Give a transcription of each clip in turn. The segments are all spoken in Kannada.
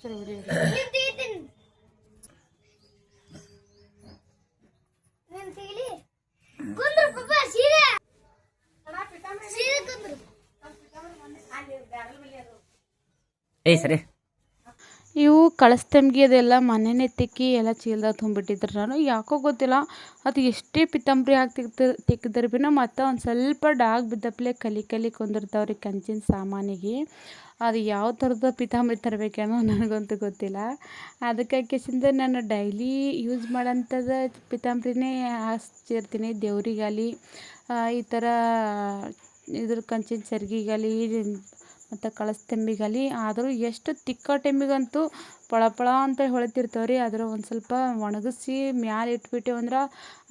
ಚಲೋ ಬಿಡಿ ಸರಿ. ಇವು ಕಳಸ್ತಂಬಿಗೆ ಅದೆಲ್ಲ ಮನೆಯೇ ತಿಕ್ಕಿ ಎಲ್ಲ ಚೀಲದಾಗ ತುಂಬಿಟ್ಟಿದ್ರು. ನಾನು ಯಾಕೋ ಗೊತ್ತಿಲ್ಲ, ಅದು ಎಷ್ಟೇ ಪಿತ್ತಂಬ್ರಿ ಹಾಕಿ ತಿಕ್ಕಿದ್ರೆ ಭೀ ಮತ್ತು ಒಂದು ಸ್ವಲ್ಪ ಡಾಗ್ ಬಿದ್ದಪ್ಲೆ ಕಲಿ ಕುಂದಿರ್ತಾವ್ರಿ ಕಂಚಿನ ಸಾಮಾನಿಗೆ. ಅದು ಯಾವ ಥರದ ಪಿತಾಂಬರಿ ತರಬೇಕೇನೋ ನನಗಂತೂ ಗೊತ್ತಿಲ್ಲ. ಅದಕ್ಕಾಗಿಸಿಂದ ನಾನು ಡೈಲಿ ಯೂಸ್ ಮಾಡೋಂಥದ್ದು ಪಿತಾಂಬ್ರಿನೇ ಹಚ್ಚಿರ್ತೀನಿ ದೇವ್ರಿಗಾಗಲಿ, ಈ ಥರ ಇದ್ರ ಕಂಚಿನ ಸೆರ್ಗಿಗಾಗಲಿ ಮತ್ತು ಕಳಸ್ತಂಬಿಗಾಗಲಿ. ಆದರೂ ಎಷ್ಟು ತಿಕ್ಕೋ ಟೈಮಿಗಂತೂ ಪಳ ಅಂತ ಹೊಳಿತಿರ್ತಾವ್ರಿ. ಆದ್ರೆ ಒಂದು ಸ್ವಲ್ಪ ಒಣಗಿಸಿ ಮ್ಯಾಲೆ ಇಟ್ಬಿಟ್ಟೆವು ಅಂದ್ರೆ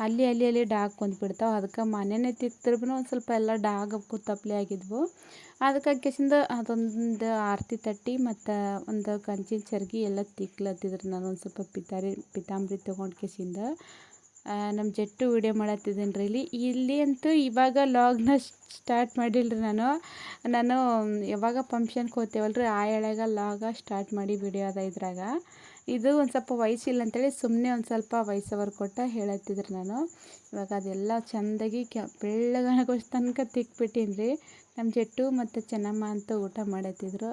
ಅಲ್ಲಿ ಡಾಗ್ ಕುಂತ್ಬಿಡ್ತಾವೆ. ಅದಕ್ಕೆ ಮನೆಯೇ ತಿಕ್ಕಿದ್ರು ಭೀ ಒಂದು ಸ್ವಲ್ಪ ಎಲ್ಲ ಡಾಗ್ ಕೂತಪ್ಲೆ ಆಗಿದ್ವು. ಅದಕ್ಕಾಗಿಸಿಂದ ಅದೊಂದು ಆರತಿ ತಟ್ಟಿ ಮತ್ತು ಒಂದು ಕಂಚಿನ ಸೆರ್ಗಿ ಎಲ್ಲ ತಿಕ್ಲತ್ತಿದ್ರು. ನಾನು ಒಂದು ಸ್ವಲ್ಪ ಪಿತಾಂಬರಿ ತೊಗೊಂಡು ಕಿಸಿಂದ ನಮ್ಮ ಜಟ್ಟು ವೀಡಿಯೋ ಮಾಡತ್ತಿದ್ದೀನಿ ರೀ. ಇಲ್ಲಿ ಅಂತೂ ಇವಾಗ ಲಾಗ್ನ ಸ್ಟಾರ್ಟ್ ಮಾಡಿಲ್ರಿ. ನಾನು ಯಾವಾಗ ಫಂಕ್ಷನ್ಗೆ ಹೋಗ್ತೇವಲ್ರಿ ಆ ಎಳೆಗ ಲಾಗ ಸ್ಟಾರ್ಟ್ ಮಾಡಿ ವಿಡಿಯೋ ಅದ ಇದ್ರಾಗ. ಇದು ಒಂದು ಸ್ವಲ್ಪ ವಯಸ್ಸಿಲ್ಲ ಅಂತೇಳಿ ಸುಮ್ಮನೆ ಒಂದು ಸ್ವಲ್ಪ ವಾಯ್ಸ್ ಓವರ್ ಕೊಟ್ಟು ಹೇಳತ್ತಿದ್ರು ನಾನು. ಇವಾಗ ಅದೆಲ್ಲ ಚೆಂದಾಗಿ ಬೆಳ್ಳಗಾಗೋಷ್ಟು ತನಕ ತಿಕ್ಬಿಟ್ಟೀನಿ ರೀ. ನಮ್ಮ ಜಟ್ಟು ಮತ್ತು ಚೆನ್ನಮ್ಮ ಅಂತ ಊಟ ಮಾಡತ್ತಿದ್ರು.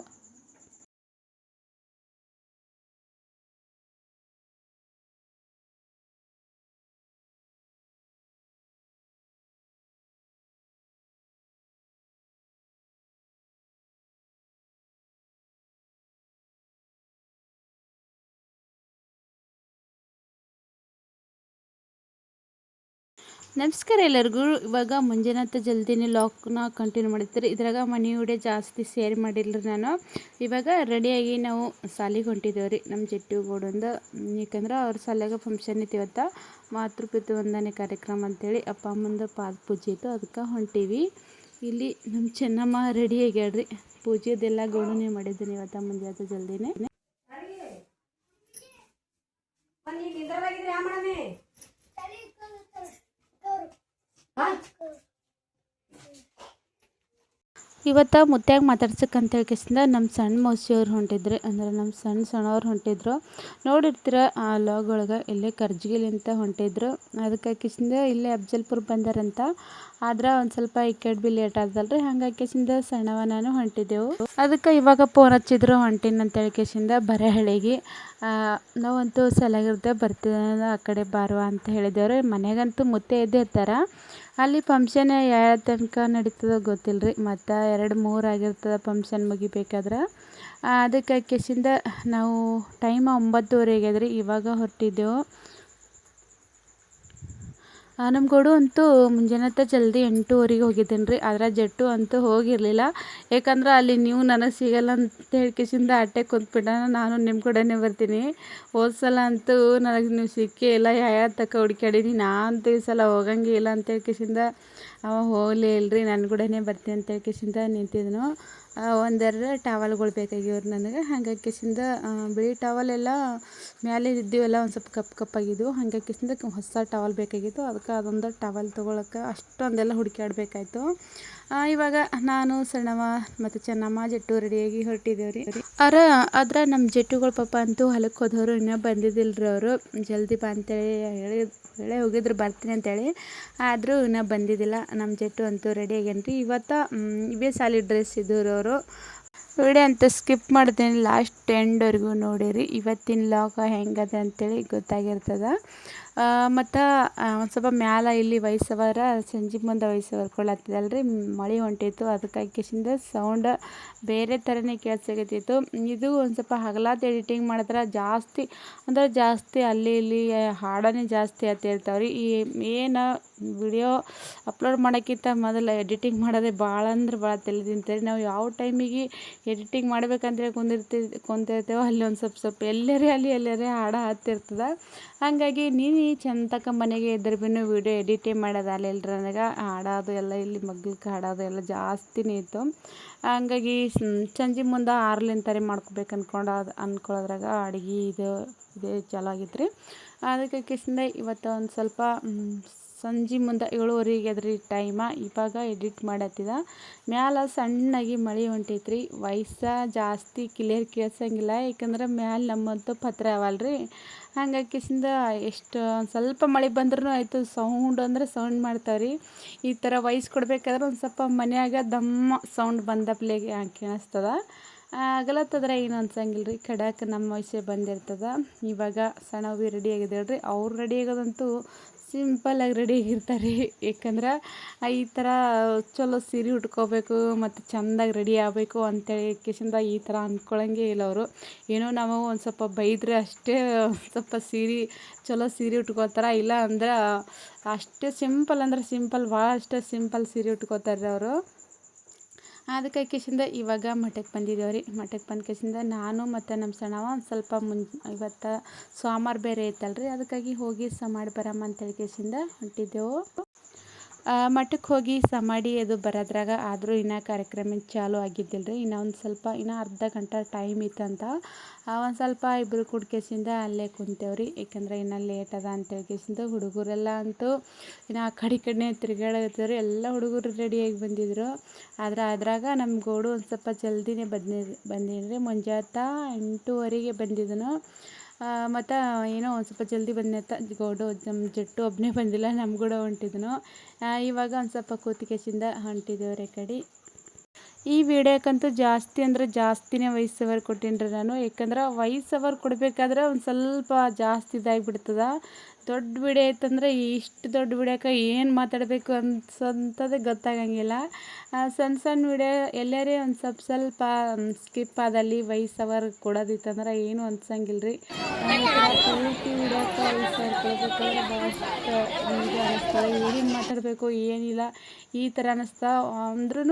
ನಮಸ್ಕಾರ ಎಲ್ಲರಿಗೂ. ಇವಾಗ ಮುಂಜಾನೆ ಜಲ್ದಿನೇ ಲಾಕ್ನ ಕಂಟಿನ್ಯೂ ಮಾಡಿರ್ತೀರಿ. ಇದ್ರಾಗ ಮನೆ ವಿಡಿಯೋ ಜಾಸ್ತಿ ಶೇರ್ ಮಾಡಿಲ್ಲರಿ ನಾನು. ಇವಾಗ ರೆಡಿಯಾಗಿ ನಾವು ಸಾಲಿಗೆ ಹೊಂಟಿದ್ದೇವೆ ರೀ ನಮ್ಮ ಜಟ್ಟು ಗೋಡಂದು. ಯಾಕಂದ್ರೆ ಅವ್ರ ಸಾಲ್ಯಾಗ ಫಂಕ್ಷನ್ ಇತ್ತು ಇವತ್ತು, ಮಾತೃಪಿತೃ ವಂದನೆ ಕಾರ್ಯಕ್ರಮ ಅಂತೇಳಿ ಅಪ್ಪ ಅಮ್ಮಂದು ಪಾದ ಪೂಜೆ ಇತ್ತು, ಅದಕ್ಕೆ ಹೊಂಟೀವಿ. ಇಲ್ಲಿ ನಮ್ಮ ಚೆನ್ನಮ್ಮ ರೆಡಿ ಆಗ್ಯಾಡ್ರಿ. ಪೂಜೆದೆಲ್ಲ ಗೋಡನೆ ಮಾಡಿದ್ದೀನಿ ಇವತ್ತು ಮುಂಜಾನೆ ಜಲ್ದಿನೇ. ಇವತ್ತು ಮುತ್ಯಾಗ ಮಾತಾಡ್ಸಕ್ಕೆ ಹೇಳ್ಕೇಸಿಂದ ನಮ್ಮ ಸಣ್ಣ ಮೌಸಿಯವ್ರು ಹೊಂಟಿದ್ರು. ಅಂದ್ರೆ ನಮ್ಮ ಸಣ್ಣವ್ರು ಹೊಂಟಿದ್ರು. ನೋಡಿರ್ತೀರ ಆ ಲಾಗ್ ಒಳಗೆ ಇಲ್ಲೇ ಕರ್ಜಗಿಲಿಂತ ಹೊಂಟಿದ್ರು. ಅದಕ್ಕಾಗಿಸಿಂದ ಇಲ್ಲೇ ಅಫ್ಜಲ್ಪುರ ಬಂದಾರಂತ. ಆದ್ರೆ ಒಂದು ಸ್ವಲ್ಪ ಈ ಕಡೆ ಭೀ ಲೇಟ್ ಆದಲ್ರಿ, ಹಂಗಾಗಿಸಿಂದ ಸಣ್ಣವ ನಾನು ಹೊಂಟಿದ್ದೆವು. ಅದಕ್ಕೆ ಇವಾಗ ಫೋನ್ ಹಚ್ಚಿದ್ರು ಹೊಂಟಿನ ಅಂತ ಹೇಳ್ಕೇಸಿಂದ ಬರೆಹಳ್ಳಿಗೆ. ನಾವಂತೂ ಸಲಾಗಿರ್ದೆ ಬರ್ತೀವಿ ಆ ಕಡೆ ಬಾರುವ ಅಂತ ಹೇಳಿದ್ದೇವ್ರಿ. ಮನೆಗಂತೂ ಮುತ್ತೆ ಎದ್ದೇ ಇರ್ತಾರೆ. ಅಲ್ಲಿ ಫಂಕ್ಷನ್ ಯಾವ ತನಕ ನಡೀತದೋ ಗೊತ್ತಿಲ್ಲ ರೀ. ಮತ್ತು 2-3 ಆಗಿರ್ತದೆ ಫಂಕ್ಷನ್ ಮುಗಿಬೇಕಾದ್ರೆ. ಅದಕ್ಕಾಗಿಸಿಂದ ನಾವು ಟೈಮ್ 9:30 ಆಗ್ಯದ್ರಿ. ಇವಾಗ ಹೊರಟಿದ್ದೆವು. ನಮ್ಮ ಗೌಡು ಅಂತೂ ಮುಂಜಾನೆ ಜಲ್ದಿ 8:00 ಹೋಗಿದ್ದೇನೆ ರೀ. ಆದರೆ ಜಟ್ಟು ಅಂತೂ ಹೋಗಿರಲಿಲ್ಲ. ಯಾಕಂದ್ರೆ ಅಲ್ಲಿ ನೀವು ನನಗೆ ಸಿಗಲ್ಲ ಅಂತ ಹೇಳ್ಕೇಸಿಂದ ಅಟ್ಟೆ ಕುಂತ್ಬಿಟ್ಟ. ನಾನು ನಿಮ್ಮ ಕೂಡನೇ ಬರ್ತೀನಿ. ಹೋದ ಸಲ ಅಂತೂ ನನಗೆ ನೀವು ಸಿಕ್ಕೇ ಇಲ್ಲ, ಯಾವ ತಕ್ಕ ಹುಡ್ಕ್ಯಾಡೀನಿ. ನಾನಂತೂ ಈ ಸಲ ಹೋಗಂಗೆ ಇಲ್ಲ ಅಂತ ಹೇಳ್ಕೇಸಿಂದ ಅವ ಹೋಗಲೇ ಇಲ್ಲರಿ. ನನ್ನ ಕೂಡನೇ ಬರ್ತೀನಿ ಅಂತ ಹೇಳ್ಕೇಸಿಂದ ನಿಂತಿದ್ದನು. ಒಂದೆರಡು ಟವಲ್ಗಳು ಬೇಕಾಗಿವ್ರು ನನಗೆ. ಹಾಗಾಗಿಸಿಂದ ಬಿಳಿ ಟವಲೆಲ್ಲ ಮ್ಯಾಲೆ ಇದ್ದೀವಲ್ಲ ಒಂದು ಸ್ವಲ್ಪ ಕಪ್ಪಾಗಿದ್ದವು. ಹಾಗಾಗಿಸಿಂದ ಹೊಸ ಟವಲ್ ಬೇಕಾಗಿತ್ತು. ಅದಕ್ಕೆ ಅದೊಂದು ಟವಲ್ ತೊಗೊಳಕ್ಕೆ ಅಷ್ಟೊಂದೆಲ್ಲ ಹುಡುಕ್ಯಾಡ್ಬೇಕಾಯ್ತು. ಇವಾಗ ನಾನು ಸಣ್ಣವ ಮತ್ತು ಚೆನ್ನಮ್ಮ ಜಟ್ಟು ರೆಡಿಯಾಗಿ ಹೊರಟಿದ್ದೇವೆ ರೀ. ಆದ್ರೆ ನಮ್ಮ ಜಟ್ಟುಗಳ ಪಾಪ ಅಂತೂ ಹೊಲಕ್ಕೆ ಹೋದವರು ಇನ್ನೂ ಬಂದಿದ್ದಿಲ್ಲರಿ. ಅವರು ಜಲ್ದಿ ಬಾ ಅಂತೇಳಿ ಹೇಳೇ ಹೋಗಿದ್ರು ಬರ್ತೀನಿ ಅಂತೇಳಿ. ಆದರೂ ಇನ್ನೂ ಬಂದಿದ್ದಿಲ್ಲ. ನಮ್ಮ ಜಟ್ಟು ಅಂತೂ ರೆಡಿ ಆಗ್ಯಾನ್ರಿ. ಇವತ್ತು ಇವೇ ಸಾಲಿ ಡ್ರೆಸ್ ಇದ್ದವ್ರು ಅವರು. ವಿಡಿಯೋ ಅಂತ ಸ್ಕಿಪ್ ಮಾಡ್ತೀನಿ, ಲಾಸ್ಟ್ ಎಂಡ್ವರೆಗೂ ನೋಡಿರಿ. ಇವತ್ತಿನ ಲಾಗ ಹೆಂಗದೆ ಅಂತೇಳಿ ಗೊತ್ತಾಗಿರ್ತದೆ. ಮತ್ತು ಒಂದು ಸ್ವಲ್ಪ ಮ್ಯಾಲೆ ಇಲ್ಲಿ ವಯಸ್ಸವರ ಸಂಜೆ ಮುಂದೆ ವಯಸ್ಸವರ್ಕೊಳ್ಳತ್ತಿದ್ದಲ್ರಿ. ಮಳೆ ಹೊಂಟಿತ್ತು, ಅದಕ್ಕಾಗಿಸಿಂದ ಸೌಂಡ್ ಬೇರೆ ಥರನೇ ಕೇಳಿಸಾಕತ್ತಿತ್ತು. ಇದು ಒಂದು ಸ್ವಲ್ಪ ಹಗಲಾತ್ ಎಡಿಟಿಂಗ್ ಮಾಡಿದ್ರೆ ಜಾಸ್ತಿ ಅಲ್ಲಿ ಇಲ್ಲಿ ಹಾಡನೇ ಜಾಸ್ತಿ ಆಗ್ತಿರ್ತಾವ್ರಿ. ಏನು ವಿಡಿಯೋ ಅಪ್ಲೋಡ್ ಮಾಡೋಕ್ಕಿಂತ ಮೊದಲು ಎಡಿಟಿಂಗ್ ಮಾಡೋದೇ ಭಾಳ ಅಂದ್ರೆ ಭಾಳ ತಲೆ ತಿಂತಾರೆ. ನಾವು ಯಾವ ಟೈಮಿಗೆ ಎಡಿಟಿಂಗ್ ಮಾಡ್ಬೇಕಂತೇಳಿ ಕುಂತಿರ್ತೇವೆ ಅಲ್ಲಿ ಒಂದು ಸ್ವಲ್ಪ ಎಲ್ಲರೇ ಹಾಡು ಹತ್ತಿರ್ತದೆ. ಹಾಗಾಗಿ ನೀನು ಚಂತಕ ಮನೆಗೆ ಇದ್ರೆ ಭೀ ವೀಡಿಯೋ ಎಡಿಟೇ ಮಾಡೋದಲ್ಲ ನನಗೆ. ಹಾಡೋದು ಎಲ್ಲ ಇಲ್ಲಿ ಮಗ್ಲಕ್ಕೆ ಹಾಡೋದು ಎಲ್ಲ ಜಾಸ್ತಿನೇ ಇತ್ತು. ಹಂಗಾಗಿ ಸಂಜೆ ಮುಂದೆ 6 ಮಾಡ್ಕೋಬೇಕು ಅಂದ್ಕೊಳ್ಳೋದ್ರಾಗ ಅಡುಗೆ ಇದೇ ಚಲೋ ಆಗಿತ್ತು ರೀ. ಅದಕ್ಕೆ ಇವತ್ತು ಒಂದು ಸ್ವಲ್ಪ ಸಂಜೆ ಮುಂದೆ 7:30 ಅದ್ರಿ ಟೈಮ. ಇವಾಗ ಎಡಿಟ್ ಮಾಡತ್ತಿದ. ಮ್ಯಾಲ ಸಣ್ಣಗೆ ಮಳೆ ಹೊಂಟೈತ್ರಿ. ಜಾಸ್ತಿ ಕ್ಲಿಯರ್ ಕೇಳ್ಸಂಗಿಲ್ಲ, ಯಾಕಂದ್ರೆ ಮ್ಯಾಲ ನಮ್ಮಂತೂ ಪತ್ರ ಅವಲ್ರಿ. ಹಂಗಾಗಿ ಎಷ್ಟು ಸ್ವಲ್ಪ ಮಳೆ ಬಂದ್ರೂ ಆಯಿತು, ಸೌಂಡ್ ಅಂದ್ರೆ ಸೌಂಡ್ ಮಾಡ್ತಾವ್ರಿ. ಈ ಥರ ವಾಯ್ಸ್ ಕೊಡ್ಬೇಕಾದ್ರೆ ಒಂದು ಸ್ವಲ್ಪ ಮನ್ಯಾಗ ದಮ್ಮ ಸೌಂಡ್ ಬಂದಪ್ಲೆ ಕೇಳಿಸ್ತದ. ಆಗಲತ್ತದ್ರೆ ಏನು ಅನ್ಸಂಗಿಲ್ಲ ರೀ, ಕಡಾಕ್ ನಮ್ಮ ವಾಯ್ಸೇ ಬಂದಿರ್ತದ. ಇವಾಗ ಸಣ್ಣವಿ ರೆಡಿ ಆಗಿದ್ದಾಳ್ರಿ. ಅವ್ರು ರೆಡಿ ಆಗೋದಂತೂ ಸಿಂಪಲ್ಲಾಗಿ ರೆಡಿ ಆಗಿರ್ತಾರೆ. ಯಾಕಂದ್ರೆ ಈ ಥರ ಚಲೋ ಸೀರೆ ಉಟ್ಕೋಬೇಕು ಮತ್ತು ಚೆಂದಾಗಿ ರೆಡಿ ಆಗಬೇಕು ಅಂತೇಳಿ ಈ ಥರ ಅಂದ್ಕೊಳಂಗೆ ಇಲ್ಲ ಅವರು. ಏನೋ ನಾವು ಒಂದು ಸ್ವಲ್ಪ ಬೈದ್ರೆ ಅಷ್ಟೇ ಸ್ವಲ್ಪ ಚಲೋ ಸೀರೆ ಉಟ್ಕೋತಾರೆ. ಇಲ್ಲ ಅಂದ್ರೆ ಅಷ್ಟೇ ಸಿಂಪಲ್ ಅಂದ್ರೆ ಸಿಂಪಲ್, ಭಾಳ ಅಷ್ಟೇ ಸಿಂಪಲ್ ಸೀರೆ ಉಟ್ಕೋತಾರೆ ಅವರು. ಅದಕ್ಕೆ ಇವಾಗ ಮಠಕ್ಕೆ ಬಂದಿದ್ದೇವೆ ರೀ. ಮಠಕ್ಕೆ ಬಂದ ನಾನು ಮತ್ತು ನಮ್ಮ ಸಣ್ಣವ ಒಂದು ಸ್ವಲ್ಪ ಇವತ್ತು ಸೋಮವಾರ ಬೇರೆ ಐತಲ್ರಿ, ಅದಕ್ಕಾಗಿ ಹೋಗಿ ಮಾಡಿ ಬರಮ್ಮ ಅಂತೇಳಿ ಹೊಂಟಿದ್ದೆವು. ಮಠಕ್ಕೆ ಹೋಗಿ ಮಾಡಿ ಅದು ಬರೋದ್ರಾಗ ಆದರೂ ಇನ್ನೂ ಕಾರ್ಯಕ್ರಮ ಚಾಲೂ ಆಗಿದ್ದಿಲ್ಲ ರೀ. ಇನ್ನೂ ಅರ್ಧ ಗಂಟೆ ಟೈಮ್ ಇತ್ತಂತ. ಒಂದು ಸ್ವಲ್ಪ ಇಬ್ಬರು ಕುಡ್ಕೇಸಿಂದ ಅಲ್ಲೇ ಕುಂತೇವ್ರಿ. ಏಕೆಂದ್ರೆ ಇನ್ನೂ ಲೇಟ್ ಅದ ಅಂತೇಳಿ ಹುಡುಗರೆಲ್ಲ ಅಂತೂ ಇನ್ನು ಆ ಕಡೆ ತಿರುಗಾಡತ್ತಿದ್ರು. ಎಲ್ಲ ಹುಡುಗರು ರೆಡಿಯಾಗಿ ಬಂದಿದ್ರು. ಅದ್ರಾಗ ನಮ್ಮ ಗೌಡು ಒಂದು ಸ್ವಲ್ಪ ಜಲ್ದಿನೇ ಬಂದಿದ್ರಿ. ಮುಂಜಾತ 8:30ಗೆ ಬಂದಿದ್ದನು. ಮತ್ತು ಏನೋ ಒಂದು ಸ್ವಲ್ಪ ಜಲ್ದಿ ಬಂದೈತ ಗೌಡು. ನಮ್ಮ ಜಟ್ಟು ಒಬ್ಬನೇ ಬಂದಿಲ್ಲ, ನಮ್ಮ ಕೂಡ ಹೊಂಟಿದ್ನು. ಇವಾಗ ಒಂದು ಸ್ವಲ್ಪ ಹೊಂಟಿದ್ದೇವ್ರಿ ಕಡೆ. ಈ ವಿಡಿಯೋಕ್ಕಂತೂ ಜಾಸ್ತಿ ಅಂದ್ರೆ ಜಾಸ್ತಿನೇ ವಾಯ್ಸ್ ಓವರ್ ಕೊಟ್ಟೀನಿ ರೀ ನಾನು. ಯಾಕಂದ್ರೆ ವಾಯ್ಸ್ ಓವರ್ ಕೊಡಬೇಕಾದ್ರೆ ಒಂದು ಸ್ವಲ್ಪ ಜಾಸ್ತಿ ಇದಾಗಿಬಿಡ್ತದ. ದೊಡ್ಡ ವಿಡಿಯೋ ಐತಂದ್ರೆ ಇಷ್ಟು ದೊಡ್ಡ ವಿಡಿಯೋಕ್ಕೆ ಏನು ಮಾತಾಡಬೇಕು ಅನ್ಸೋಂಥದ್ದೇ ಗೊತ್ತಾಗಂಗಿಲ್ಲ. ಸಣ್ಣ ವಿಡಿಯೋ ಎಲ್ಲರೇ ಒಂದು ಸ್ವಲ್ಪ ಸ್ಕಿಪ್ ಆದಲ್ಲಿ ವಾಯ್ಸ್ ಓವರ್ ಕೊಡೋದಿತ್ತಂದ್ರೆ ಏನು ಅನ್ಸಂಗಿಲ್ಲ ರೀ. ಪೂರ್ತಿ ವಿಡಿಯೋಕ್ಕೆ ವಾಯ್ಸ್ ಓವರ್ ಕೊಡಬೇಕಾದ್ರೆ ಭಾಳಷ್ಟು ಇದು ಅನ್ನಿಸ್ತದೆ. ಏನೇನು ಮಾತಾಡಬೇಕು ಏನಿಲ್ಲ ಈ ಥರ ಅನ್ನಿಸ್ತಾ. ಅಂದ್ರೂ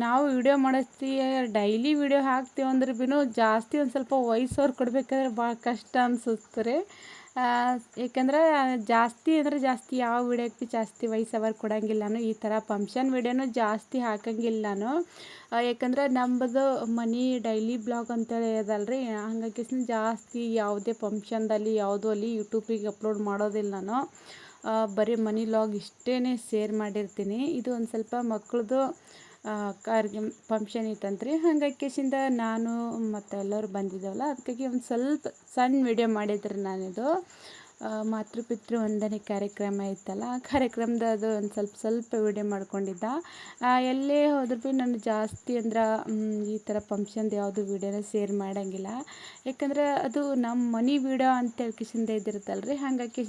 ನಾವು ವಿಡಿಯೋ ಮಾಡಿಸ್ತೀವಿ, ಡೈಲಿ ವಿಡಿಯೋ ಹಾಕ್ತೀವಿ ಅಂದ್ರೆ ಜಾಸ್ತಿ ಒಂದು ಸ್ವಲ್ಪ ವಾಯ್ಸ್ ಓವರ್ ಕೊಡಬೇಕಾದ್ರೆ ಭಾಳ ಕಷ್ಟ ಅನ್ಸುತ್ತೆ ರೀ. ಏಕೆಂದ್ರೆ ಜಾಸ್ತಿ ಯಾವ ವಿಡಿಯೋಕ್ಕೆ ಜಾಸ್ತಿ ವಾಯ್ಸ್ ಓವರ್ ಕೊಡೋಂಗಿಲ್ಲ ನಾನು. ಈ ಥರ ಫಂಕ್ಷನ್ ವಿಡಿಯೋನು ಜಾಸ್ತಿ ಹಾಕಂಗಿಲ್ಲ ನಾನು. ಯಾಕಂದ್ರೆ ನಮ್ಮದು ಮನಿ ಡೈಲಿ ಬ್ಲಾಗ್ ಅಂತೇಳಿ ಅದಲ್ರಿ, ಹಂಗಾಗಿ ಜಾಸ್ತಿ ಯಾವುದೇ ಫಂಕ್ಷನ್ದಲ್ಲಿ ಯಾವುದೋ ಅಲ್ಲಿ ಯೂಟ್ಯೂಬಿಗೆ ಅಪ್ಲೋಡ್ ಮಾಡೋದಿಲ್ಲ ನಾನು. ಬರೀ ಮನಿ ವ್ಲಾಗ್ ಇಷ್ಟೇ ಶೇರ್ ಮಾಡಿರ್ತೀನಿ. ಇದು ಒಂದು ಸ್ವಲ್ಪ ಮಕ್ಕಳದು ಫಂಕ್ಷನ್ ಇತ್ತಂತ್ರಿ. ಹಂಗಾಗಿ ನಾನು ಮತ್ತು ಎಲ್ಲರೂ ಬಂದಿದ್ದೇವಲ್ಲ, ಅದಕ್ಕಾಗಿ ಒಂದು ಸ್ವಲ್ಪ ಸಣ್ಣ ವಿಡಿಯೋ ಮಾಡಿದ್ರಿ ನಾನಿದು. ಮಾತೃಪಿತೃ ವಂದನೆ ಕಾರ್ಯಕ್ರಮ ಇತ್ತಲ್ಲ, ಆ ಕಾರ್ಯಕ್ರಮದ ಅದು ಒಂದು ಸ್ವಲ್ಪ ವಿಡಿಯೋ ಮಾಡ್ಕೊಂಡಿದ್ದ. ಎಲ್ಲೇ ಹೋದ್ರೂ ನಾನು ಜಾಸ್ತಿ ಅಂದ್ರೆ ಈ ಥರ ಫಂಕ್ಷನ್ದು ಯಾವುದು ವಿಡಿಯೋನ ಶೇರ್ ಮಾಡೋಂಗಿಲ್ಲ. ಯಾಕಂದ್ರೆ ಅದು ನಮ್ಮ ಮನಿ ವಿಡಿಯೋ ಅಂತೇಳಿ ಇದ್ದಿರುತ್ತಲ್ರಿ. ಹಂಗಾಗಿ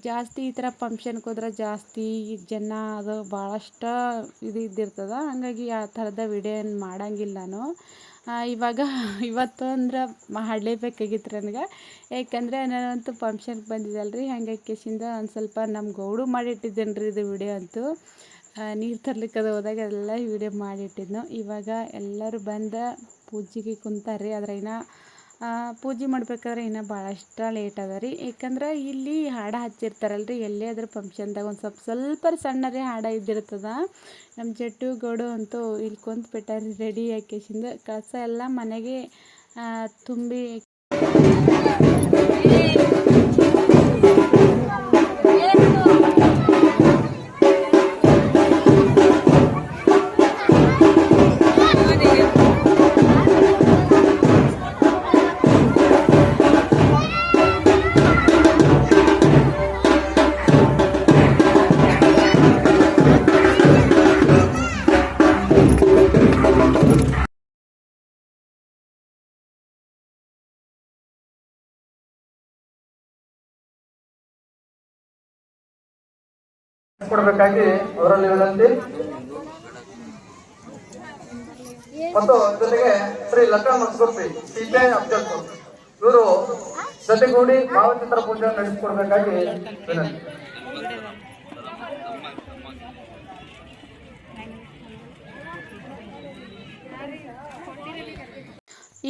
ಜಾಸ್ತಿ ಈ ಥರ ಫಂಕ್ಷನ್ಗೆ ಹೋದ್ರೆ ಜಾಸ್ತಿ ಜನ ಅದು ಭಾಳಷ್ಟು ಇದ್ದಿರ್ತದೆ. ಹಂಗಾಗಿ ಆ ಥರದ ವಿಡಿಯೋ ಏನು ಮಾಡೋಂಗಿಲ್ಲ ನಾನು. ಇವತ್ತು ಅಂದ್ರೆ ಮಾಡಲೇಬೇಕಾಗಿತ್ತು ನನಗೆ. ಯಾಕಂದರೆ ನಾನಂತೂ ಫಂಕ್ಷನ್ಗೆ ಬಂದಿದ್ದಲ್ರಿ. ಹಂಗಾಗಿ ಒಂದು ಸ್ವಲ್ಪ ನಮ್ಮ ಗೌಡು ಮಾಡಿಟ್ಟಿದ್ದೇನೆ ರೀ ಇದು ವಿಡಿಯೋ ಅಂತೂ. ನೀರು ತರ್ಲಿಕ್ಕೆ ಅದು ಹೋದಾಗ ಎಲ್ಲ ವಿಡಿಯೋ ಮಾಡಿಟ್ಟಿದ್ನು. ಇವಾಗ ಎಲ್ಲರೂ ಪೂಜೆಗೆ ಕುಂತಾರೆ. ಇನ್ನೂ ಪೂಜೆ ಮಾಡ್ಬೇಕಾದ್ರೆ ಇನ್ನೂ ಭಾಳಷ್ಟು ಲೇಟ್ ಅದ ರೀ. ಯಾಕಂದ್ರೆ ಇಲ್ಲಿ ಹಾಡು ಹಚ್ಚಿರ್ತಾರಲ್ರಿ, ಎಲ್ಲೇ ಅದ್ರ ಫಂಕ್ಷನ್ದಾಗ ಒಂದು ಸ್ವಲ್ಪ ಸಣ್ಣರೇ ಹಾಡು ಇದ್ದಿರ್ತದ. ನಮ್ಮ ಜಟ್ಟು ಗೌಡು ಅಂತೂ ಇಲ್ಲಿ ಕುಂತ್ಬಿಟ್ಟಾರೆ ರೆಡಿ ಕಳಸ ಎಲ್ಲ ಮನೆಗೆ ತುಂಬಿ. ಕೊಡಬೇಕಾಗಿ ಅವರಲ್ಲಿ ವಿನಂತಿ. ಮತ್ತು ಜೊತೆಗೆ ಶ್ರೀ ಲತಾ ಮಸ್ಗುರ್ತಿ ಸಿಪಿಐ ಅಭ್ಯರ್ಥಿ ಇವರು ಜೊತೆಗೂಡಿ ಭಾವಚಿತ್ರ ಪೂಜೆ ನಡೆಸಿಕೊಡ್ಬೇಕಾಗಿ ವಿನಂತಿ.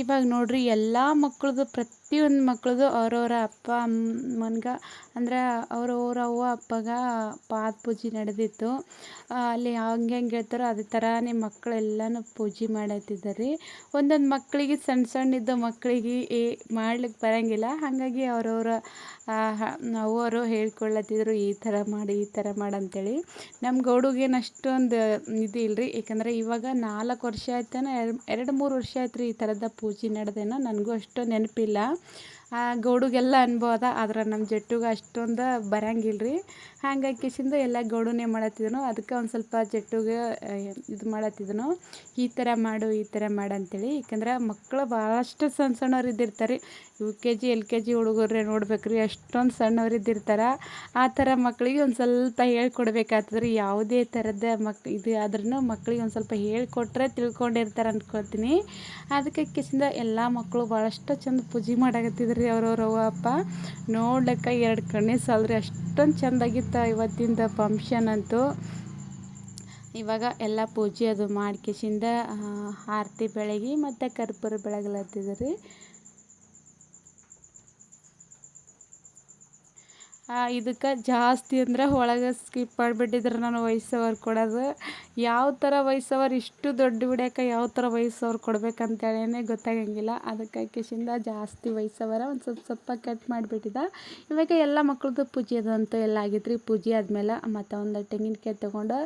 ಇವಾಗ ನೋಡ್ರಿ ಎಲ್ಲ ಮಕ್ಕಳದು ಪ್ರತಿಯೊಂದು ಮಕ್ಳದು ಅವ್ರವ್ರ ಅಪ್ಪ ಅಮ್ಮನ್ಗೆ ಅಂದ್ರೆ ಅವ್ರವ್ರ ಅವ್ವ ಅಪ್ಪಗ ಪಾದ ಪೂಜೆ ನಡೆದಿತ್ತು. ಅಲ್ಲಿ ಹೆಂಗೆ ಹೇಳ್ತಾರೋ ಅದೇ ಥರನೇ ಮಕ್ಕಳೆಲ್ಲನೂ ಪೂಜೆ ಮಾಡತ್ತಿದ್ದಾರೆ. ಒಂದೊಂದು ಮಕ್ಕಳಿಗೆ ಸಣ್ಣ ಮಕ್ಕಳಿಗೆ ಮಾಡ್ಲಿಕ್ಕೆ ಬರೋಂಗಿಲ್ಲ. ಹಾಗಾಗಿ ಅವ್ರವ್ರ ಅವರು ಹೇಳ್ಕೊಳ್ಳತ್ತಿದ್ರು ಈ ಥರ ಮಾಡಿ ಈ ಥರ ಮಾಡಂತೇಳಿ. ನಮ್ಮ ಗೌಡುಗೇನು ಅಷ್ಟೊಂದು ಇದು ಇಲ್ರಿ, ಯಾಕಂದರೆ ಇವಾಗ 4 ವರ್ಷ ಆಯ್ತೇನೋ 2-3 ವರ್ಷ ಆಯ್ತು ರೀ ಈ ಥರದ ಪೂಜೆ ನಡೆದೇನೋ. ನನಗೂ ಅಷ್ಟು ನೆನಪಿಲ್ಲ. ಗೌಡುಗೆಲ್ಲ ಅನುಭವ ಅದ, ಆದ್ರೆ ನಮ್ಮ ಜಟ್ಟುಗೆ ಅಷ್ಟೊಂದು ಬರಂಗಿಲ್ಲ ರೀ. ಹಾಗಾಗಿ ಕಿಶಿಂದ ಎಲ್ಲ ಗೌಡನೇ ಮಾಡತ್ತಿದ್ನು. ಅದಕ್ಕೆ ಒಂದು ಸ್ವಲ್ಪ ಜಟ್ಟುಗೆ ಇದು ಮಾಡತ್ತಿದ್ನು, ಈ ಥರ ಮಾಡು ಈ ಥರ ಮಾಡು ಅಂತೇಳಿ. ಯಾಕಂದ್ರೆ ಮಕ್ಕಳು ಭಾಳಷ್ಟು ಸಣ್ಣವ್ರು ಇದ್ದಿರ್ತಾರೆ. UKG LKG ಹುಡುಗರೇ ನೋಡ್ಬೇಕ್ರಿ, ಅಷ್ಟೊಂದು ಸಣ್ಣವ್ರು ಇದ್ದಿರ್ತಾರೆ. ಆ ಥರ ಮಕ್ಕಳಿಗೆ ಒಂದು ಸ್ವಲ್ಪ ಹೇಳ್ಕೊಡ್ಬೇಕಾಗ್ತದೆ ರೀ. ಯಾವುದೇ ಥರದ ಇದು ಆದ್ರೂ ಮಕ್ಕಳಿಗೆ ಒಂದು ಸ್ವಲ್ಪ ಹೇಳ್ಕೊಟ್ರೆ ತಿಳ್ಕೊಂಡಿರ್ತಾರೆ ಅಂದ್ಕೊಳ್ತೀನಿ. ಅದಕ್ಕೆ ಕಿಶಿಂದ ಎಲ್ಲ ಮಕ್ಕಳು ಭಾಳಷ್ಟು ಚಂದ ಪೂಜೆ ಮಾಡಕತ್ತಿದ್ರು ರೀ ಅವ್ರವ್ರ ಅವ್ವ ಅಪ್ಪ. ನೋಡ್ಲಿಕ್ಕೆ 2 ಕಣ್ಣೇ ಸಾಲದ್ರಿ, ಅಷ್ಟೊಂದು ಚೆಂದಾಗಿತ್ತು ಇವತ್ತಿಂದ ಫಂಕ್ಷನ್ ಅಂತೂ. ಇವಾಗ ಎಲ್ಲ ಪೂಜೆ ಅದು ಮಾಡ್ಕಿಸಿಂದ ಆರತಿ ಬೆಳಗಿ ಮತ್ತು ಕರ್ಪೂರ ಬೆಳಗ್ಲತ್ತಿದ್ರು ರೀ. ಇದಕ್ಕೆ ಜಾಸ್ತಿ ಅಂದ್ರೆ ಒಳಗೆ ಸ್ಕಿಪ್ ಮಾಡಿಬಿಟ್ಟಿದ್ರು ನಾನು ವಾಯ್ಸ್ ಓವರ್ ಕೊಡೋದು. ಯಾವ ಥರ ವಾಯ್ಸ್ ಓವರ್ ಇಷ್ಟು ದೊಡ್ಡ ವಿಡಿಯೋಕ್ಕೆ ಯಾವ ಥರ ವಾಯ್ಸ್ ಓವರ್ ಕೊಡ್ಬೇಕಂತೇಳೇ ಗೊತ್ತಾಗಂಗಿಲ್ಲ. ಅದಕ್ಕೆ ಕಿಶಿಂದ ಜಾಸ್ತಿ ವಾಯ್ಸ್ ಓವರ ಒಂದು ಸ್ವಲ್ಪ ಕಟ್ ಮಾಡಿಬಿಟ್ಟಿದ್ದ. ಇವಾಗ ಎಲ್ಲ ಮಕ್ಳದ್ದು ಪೂಜೆ ಅದಂತೂ ಎಲ್ಲ ಆಗಿತ್ತು ರೀ. ಪೂಜೆ ಆದಮೇಲೆ ಮತ್ತು ಒಂದು ತೆಂಗಿನಕಾಯಿ ತೊಗೊಂಡು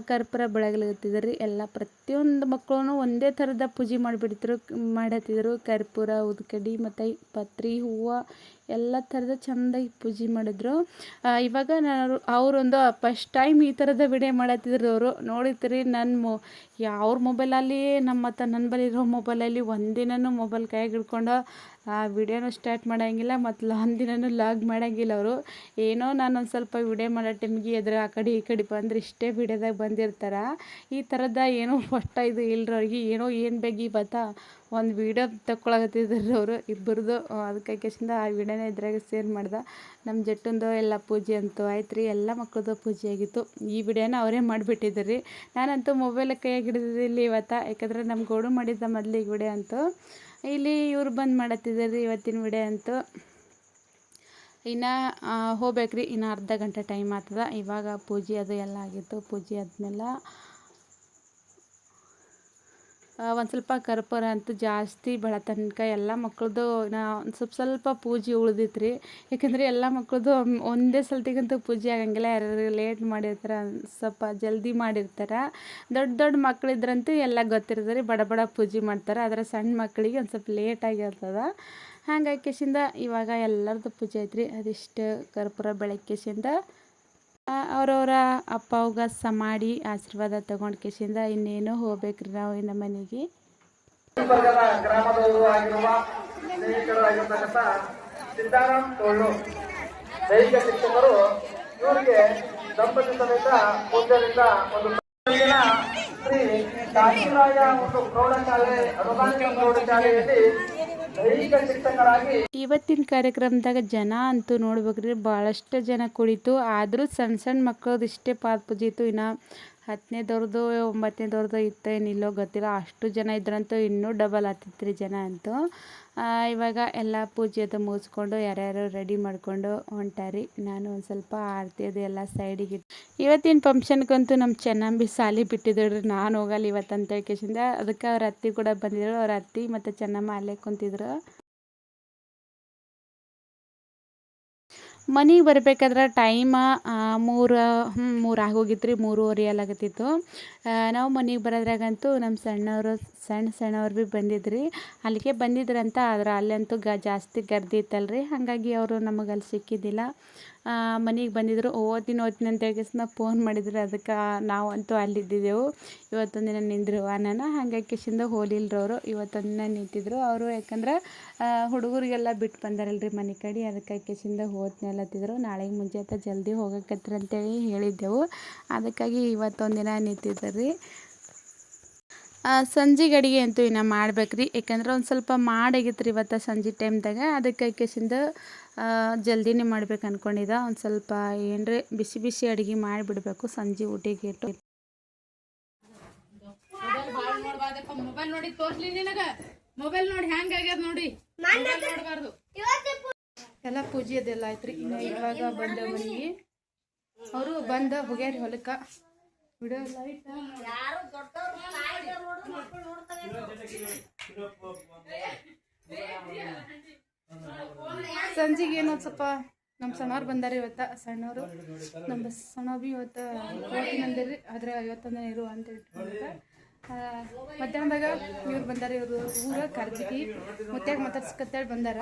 ಕರ್ಪೂರ ಬೆಳಗ್ಲತ್ತಿದ್ರು ರೀ. ಎಲ್ಲ ಪ್ರತಿಯೊಂದು ಮಕ್ಕಳು ಒಂದೇ ಥರದ ಪೂಜೆ ಮಾಡತ್ತಿದ್ರು. ಕರ್ಪೂರ, ಉದ್ಕಡ್ಡಿ ಮತ್ತು ಪತ್ರಿ, ಹೂವು ಎಲ್ಲ ಥರದ ಚೆಂದಾಗಿ ಪೂಜೆ ಮಾಡಿದ್ರು. ಇವಾಗ ಅವರೊಂದು ಫಸ್ಟ್ ಟೈಮ್ ಈ ಥರದ ವಿಡಿಯೋ ಮಾಡತ್ತಿದ್ರು ಅವರು. ನೋಡಿರ್ತೀರಿ ಅವ್ರ ಮೊಬೈಲಲ್ಲಿ ನನ್ನ ಬಳಿ ಇರೋ ಮೊಬೈಲಲ್ಲಿ ಒಂದಿನನೂ ಮೊಬೈಲ್ ಕೈಯಾಗ ಹಿಡ್ಕೊಂಡು ವಿಡಿಯೋನೂ ಸ್ಟಾರ್ಟ್ ಮಾಡೋಂಗಿಲ್ಲ ಮತ್ತು ಒಂದಿನನೂ ಲಾಗ್ ಮಾಡೋಂಗಿಲ್ಲ ಅವರು. ಏನೋ ನಾನೊಂದು ಸ್ವಲ್ಪ ವಿಡಿಯೋ ಮಾಡೋ ಟೈಮಿಗೆ ಎದುರು ಆ ಕಡೆ ಈ ಕಡೆ ಬಂದ್ರೆ ಇಷ್ಟೇ ವಿಡಿಯೋದಾಗ ಬಂದಿರ್ತಾರೆ. ಈ ಥರದ ಏನೋ ಫಸ್ಟ್ ಇದು ಇಲ್ರಿ ಅವ್ರಿಗೆ. ಏನು ಬೇಕು ಇವತ್ತು ಒಂದು ವೀಡಿಯೋ ತಗೊಳಕತ್ತಿದ್ರು ಅವರು ಇಬ್ಬರದು. ಅದಕ್ಕೆ ಕಿಶಿಂದ ಆ ವಿಡಿಯೋನ ಇದ್ರಾಗ ಶೇರ್ ಮಾಡ್ದೆ. ನಮ್ಮ ಜಟ್ಟಂದು ಎಲ್ಲ ಪೂಜೆ ಅಂತೂ ಆಯ್ತು ರೀ. ಎಲ್ಲ ಮಕ್ಕಳದ್ದು ಪೂಜೆ ಆಗಿತ್ತು. ಈ ವಿಡಿಯೋನ ಅವರೇ ಮಾಡಿಬಿಟ್ಟಿದ್ರು ರೀ. ನಾನಂತೂ ಮೊಬೈಲ್ ಕೈಯಾಗಿ ಹಿಡಿದಿಲ್ಲ ಇವತ್ತು, ಯಾಕಂದ್ರೆ ನಮ್ಮ ಗೌಡು ಮಾಡಿದ್ದ ಮೊದಲಿಗೆ ವಿಡಿಯೋ ಅಂತೂ. ಇಲ್ಲಿ ಇವ್ರು ಬಂದು ಮಾಡತ್ತಿದ್ದಾರೆ ರೀ ಇವತ್ತಿನ ವಿಡಿಯೋ ಅಂತೂ. ಇನ್ನು ಹೋಗ್ಬೇಕ್ರಿ, ಇನ್ನು ಅರ್ಧ ಗಂಟೆ ಟೈಮ್ ಆಗ್ತದೆ. ಇವಾಗ ಪೂಜೆ ಅದು ಎಲ್ಲ ಆಗಿತ್ತು. ಪೂಜೆ ಆದಮೇಲೆ ಒಂದು ಸ್ವಲ್ಪ ಕರ್ಪೂರ ಅಂತೂ ಜಾಸ್ತಿ ಬೆಳ ತನಕ ಎಲ್ಲ ಮಕ್ಕಳದು ಒಂದು ಸ್ವಲ್ಪ ಪೂಜೆ ಉಳ್ದಿತ್ತು ರೀ. ಯಾಕಂದರೆ ಎಲ್ಲ ಮಕ್ಕಳದು ಒಂದೇ ಸಲ್ತಿಗಂತೂ ಪೂಜೆ ಆಗಂಗಿಲ್ಲ. ಯಾರು ಲೇಟ್ ಮಾಡಿರ್ತಾರೆ, ಸ್ವಲ್ಪ ಜಲ್ದಿ ಮಾಡಿರ್ತಾರೆ. ದೊಡ್ಡ ಮಕ್ಕಳಿದ್ರಂತೂ ಎಲ್ಲ ಗೊತ್ತಿರ್ತದೆ ರೀ, ಬಡ ಪೂಜೆ ಮಾಡ್ತಾರೆ. ಆದರೆ ಸಣ್ಣ ಮಕ್ಕಳಿಗೆ ಒಂದು ಸ್ವಲ್ಪ ಲೇಟಾಗಿರ್ತದೆ. ಹಾಗಾಗಿ ಕಿಶಿಂದ ಇವಾಗ ಎಲ್ಲರದ್ದು ಪೂಜೆ ಐತ್ರಿ. ಅದಿಷ್ಟು ಕರ್ಪೂರ ಬೆಳಕಿಸಿಂದ ಅವ್ರವ್ರ ಅಪ್ಪ ಅವ್ಗ ಮಾಡಿ ಆಶೀರ್ವಾದ ತಗೊಂಡು ಕಿಶಿಂದ ಇನ್ನೇನು ಹೋಗ್ಬೇಕ್ರಿ ನಾವು ಇನ್ನು ಮನೆಗೆ. ಗ್ರಾಮದವರು ಆಗಿರುವ ಸ್ನೇಹಿತರು ಆಗಿರ್ತಕ್ಕಂಥ ಸಿದ್ದಾರಾಮ್ ಟೋಳು ದೈಹಿಕ ಶಿಕ್ಷಕರು ಇವರಿಗೆ ದಂಪತಿ ಸಮೇತ ಪೂಜ್ಯರಿಂದ ಒಂದು ಶ್ರೀ ಕಾಶಿರಾಯ ಒಂದು ಪ್ರೌಢಶಾಲೆ ಅನುದಾನಿತ ಪ್ರೌಢಶಾಲೆಯಲ್ಲಿ ದೈಹಿಕ ಶಿಕ್ಷಕರಾಗಿ ಇವತ್ತಿನ ಕಾರ್ಯಕ್ರಮದಾಗ ಜನ ಅಂತೂ ನೋಡ್ಬೇಕ್ರಿ, ಭಾಳಷ್ಟು ಜನ ಕುಳಿತು. ಆದರೂ ಸಣ್ಣ ಮಕ್ಕಳದ್ದು ಇಷ್ಟೇ ಪಾದ ಪೂಜೆ ಇತ್ತು. ಇನ್ನು 10ನೇದವ್ರದ್ದು 9ನೇದವ್ರದ್ದು ಇತ್ತೇನಿಲ್ಲೋ ಗೊತ್ತಿಲ್ಲ. ಅಷ್ಟು ಜನ ಇದ್ರಂತೂ ಇನ್ನೂ ಡಬಲ್ ಆಗ್ತಿತ್ತು ರೀ ಜನ ಅಂತೂ. ಇವಾಗ ಎಲ್ಲ ಪೂಜೆ ಅದು ಮುಗಿಸ್ಕೊಂಡು ಯಾರ್ಯಾರು ರೆಡಿ ಮಾಡ್ಕೊಂಡು ಹೊಂಟಾರಿ. ನಾನು ಒಂದು ಸ್ವಲ್ಪ ಆರತಿ ಅದು ಎಲ್ಲ ಸೈಡಿಗೆ ಇವತ್ತಿನ ಫಂಕ್ಷನ್ಗಂತೂ ನಮ್ಮ ಚೆನ್ನಂಬಿ ಸಾಲಿ ಬಿಟ್ಟಿದ್ರು. ನಾನು ಹೋಗಲ್ಲ ಇವತ್ತು ಅಂತ ಹೇಳ್ಕೇಸಿಂದ. ಅದಕ್ಕೆ ಅವ್ರ ಅತ್ತಿ ಕೂಡ ಬಂದಿದ್ರು. ಅವ್ರ ಅತ್ತಿ ಮತ್ತು ಚೆನ್ನಮ್ಮ ಅಲ್ಲೇ ಕುಂತಿದ್ರು. ಮನೆಗೆ ಬರಬೇಕಾದ್ರೆ ಟೈಮ 3 ಆಗೋಗಿತ್ತು ರೀ. 3:15 ಆಗತ್ತಿತ್ತು. ನಾವು ಮನೆಗೆ ಬರೋದ್ರಾಗಂತೂ ನಮ್ಮ ಸಣ್ಣವ್ರು ಭೀ ಬಂದಿದ್ರಿ. ಅಲ್ಲಿಗೆ ಬಂದಿದ್ರಂತ. ಆದ್ರೆ ಅಲ್ಲಂತೂ ಜಾಸ್ತಿ ಗರ್ದಿ ಇತ್ತಲ್ರಿ. ಹಾಗಾಗಿ ಅವರು ನಮಗೆ ಅಲ್ಲಿ ಸಿಕ್ಕಿದ್ದಿಲ್ಲ. ಮನೆಗೆ ಬಂದಿದ್ದರು. ಓದ್ತೀನಿ ಅಂತ ಹೇಳ್ಕೇಸಿಂದ ಫೋನ್ ಮಾಡಿದ್ರು. ಅದಕ್ಕೆ ನಾವಂತೂ ಅಲ್ಲಿದ್ದಿದ್ದೆವು. ಇವತ್ತೊಂದು ದಿನ ನಿಂದ್ರುವ ನಾನು. ಹಾಗಾಗಿ ಕಿಶಿಂದ ಹೋಲಿಲ್ರಿ ಅವರು. ಇವತ್ತೊಂದು ದಿನ ನಿಂತಿದ್ರು ಅವರು. ಯಾಕಂದ್ರೆ ಹುಡುಗರಿಗೆಲ್ಲ ಬಿಟ್ಟು ಬಂದಾರಲ್ರಿ ಮನೆ ಕಡೆ. ಅದಕ್ಕೆ ಕಿಶಿಂದ ಹೋದ್ನೆಲ್ಲತ್ತಿದ್ರು. ನಾಳೆಗೆ ಮುಂಜಾನೆ ಜಲ್ದಿ ಹೋಗಕತ್ರಿ ಅಂತೇಳಿ ಹೇಳಿದ್ದೆವು. ಅದಕ್ಕಾಗಿ ಇವತ್ತೊಂದು ದಿನ ನಿಂತಿದ್ದರಿ. ಸಂಜೆಗೆ ಅಡುಗೆ ಅಂತೂ ಇನ್ನು ಮಾಡ್ಬೇಕ್ರಿ. ಯಾಕಂದ್ರೆ ಒಂದು ಸ್ವಲ್ಪ ಮಾಡಾಗಿತ್ತು ರೀ ಇವತ್ತು ಸಂಜೆ ಟೈಮ್ದಾಗ. ಅದಕ್ಕೆ ಕಿಶಿಂದ ಜಲ್ದಿನೇ ಮಾಡ್ಬೇಕು ಅಂದ್ಕೊಂಡಿದ್ದೆ. ಒಂದು ಸ್ವಲ್ಪ ಏನ್ರಿ ಬಿಸಿ ಅಡುಗೆ ಮಾಡಿಬಿಡ್ಬೇಕು ಸಂಜೆ ಊಟಿಗೆ ಇಟ್ಟು. ಮೊಬೈಲ್ ನೋಡಿ ತೋರ್ಸ್ಲಿ ನಿನಗ ಮೊಬೈಲ್ ನೋಡಿ ಹ್ಯಾಂಗ್ ಆಗ್ಯದ ನೋಡಿ, ನೋಡಬಾರ್ದು. ಎಲ್ಲ ಪೂಜೆ ಅದೆಲ್ಲ ಆಯ್ತ್ರಿ. ಇನ್ನು ಇವಾಗ ಬಂದ ಮನೆಗೆ ಅವರು ಬಂದ ಹೋಗ್ಯಾರಿ ಹೊಲಕ್ಕ. ವಿಡಿಯೋ ಸಂಜೆಗೆ ಏನೋ ಸ್ವಲ್ಪ ನಮ್ಮ ಸಣ್ಣವ್ರು ಬಂದಾರ ಇವತ್ತ. ಸಣ್ಣವರು ನಮ್ಮ ಸಣ್ಣ ಬಿ ಇವತ್ತು ಹೋಗ್ತೀನಿ ಅಂದಿರಿ, ಆದ್ರೆ ಇವತ್ತೊಂದು ಇರು ಅಂತ ಇಟ್ಕೊಂಡ. ಮಧ್ಯಾಹ್ನದಾಗ ಇವ್ರು ಬಂದಾರ. ಇವರು ಊರ ಕರ್ಜಿಗಿ ಮುತ್ಯಾಗ ಮಾತಾಡ್ಸ್ಕತ್ತೇಳಿ ಬಂದಾರ.